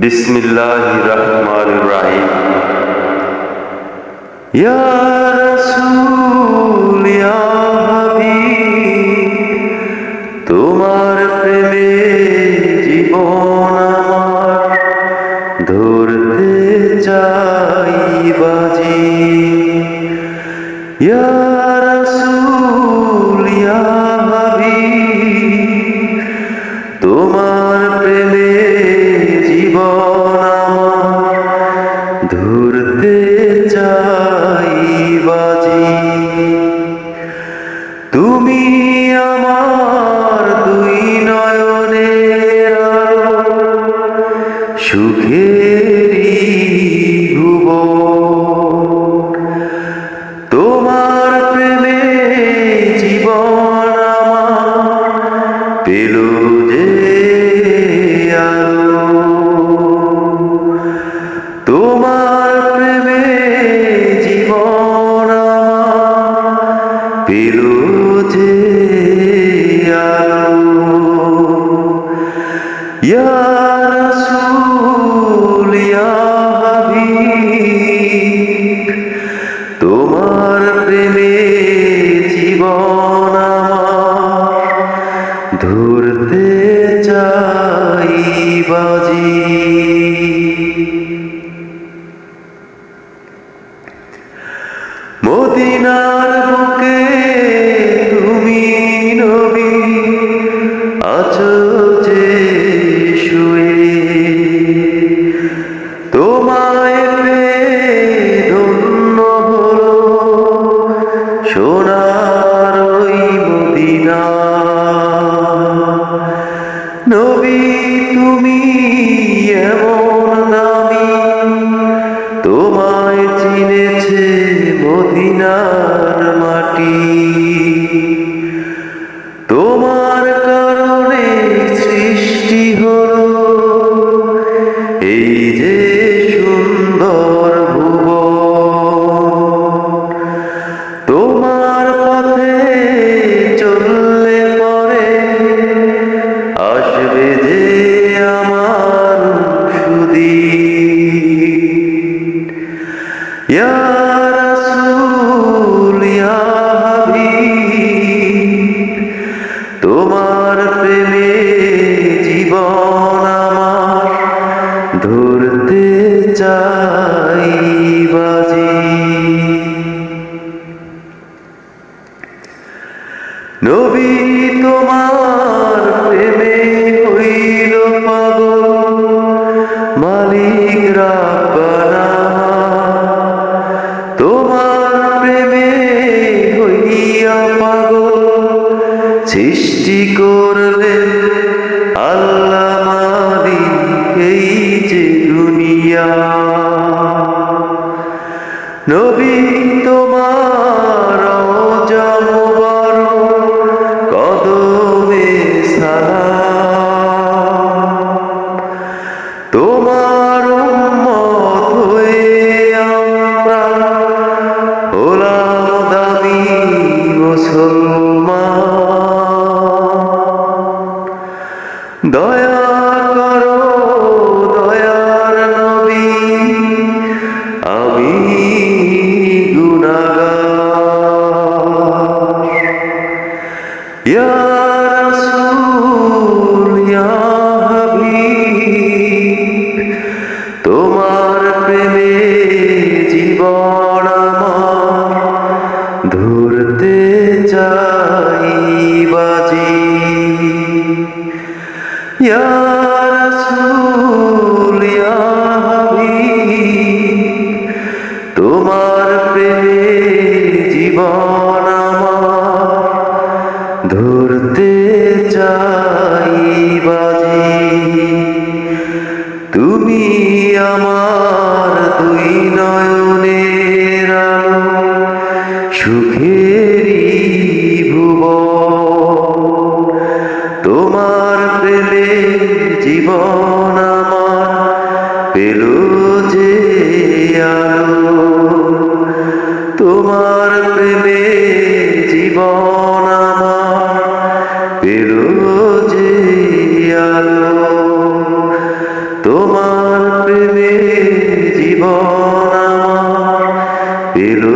बिस्मिल्लाहिर्रहमानिर्रहीम। या रसूल या हबीब, তোমার প্রেমে জীবন আমার ধরতে চাই বাজি। ইয়া রাসূল ইয়া হাবিব, তোমার প্রেমে জীবন আমার ধরতে চাই বাজি। তুমি আমার দুই নয়নের আলো, সুখেরই ভুবন, তোমার প্রেমে জীবন আমার পেল যে আলো। তোমার প্রেমে জীবন আমার পেল যে ইয়া রাসূল ইয়া হাবিব, তোমার প্রেমে জীবন আমার ধরতে চাই বাজি। মদিনার বুকে তুমি নবী আছো যে শুয়ে, তোমায় পেয়ে ধন্য হলো সোনার ওই মদিনা। নবী তুমি এমন দামি, তোমায় চিনেছে মদিনার মাটি। তোমার কারণে সৃষ্টি হলো এই যে সুন্দর ভুবন। তোমার পথে চললে পরে আসবে যে আমার সুদিন। ইয়া রাসূল ইয়া হাবিব, তোমার প্রেমে জীবন আমার ধরতে চাই বাজি। নবী তোমার প্রেমে হইল পাগল মালিক রাব্বানা। তোমার প্রেমে হইয়া পাগল সৃষ্টি করলেন আল্লাহ মালিক এই যে দুনিয়া। নবী তোমার রওজা মুবারক কদমে সালাম। তোমার উম্মত হয়ে আমরা হলাম দামি মুসলমান। দয়া করো দয়ার নবী, আমি গুনাহগার। ইয়া রাসূল ইয়া হাবিব, তোমার প্রেমে জীবন আমার ধরতে চাই বাজি। ইয়া রাসূল ইয়া হাবিব, তোমার প্রেমে জীবন আমার ধরতে চাই বাজি। তুমি আমার দুই নয়নের আলো, সুখেরই ভুবন, তোমার প্রেমে জীবন আমার পেল যে আলো। পেল যে আলো। তোমার প্রেমে জীবন আমার পেল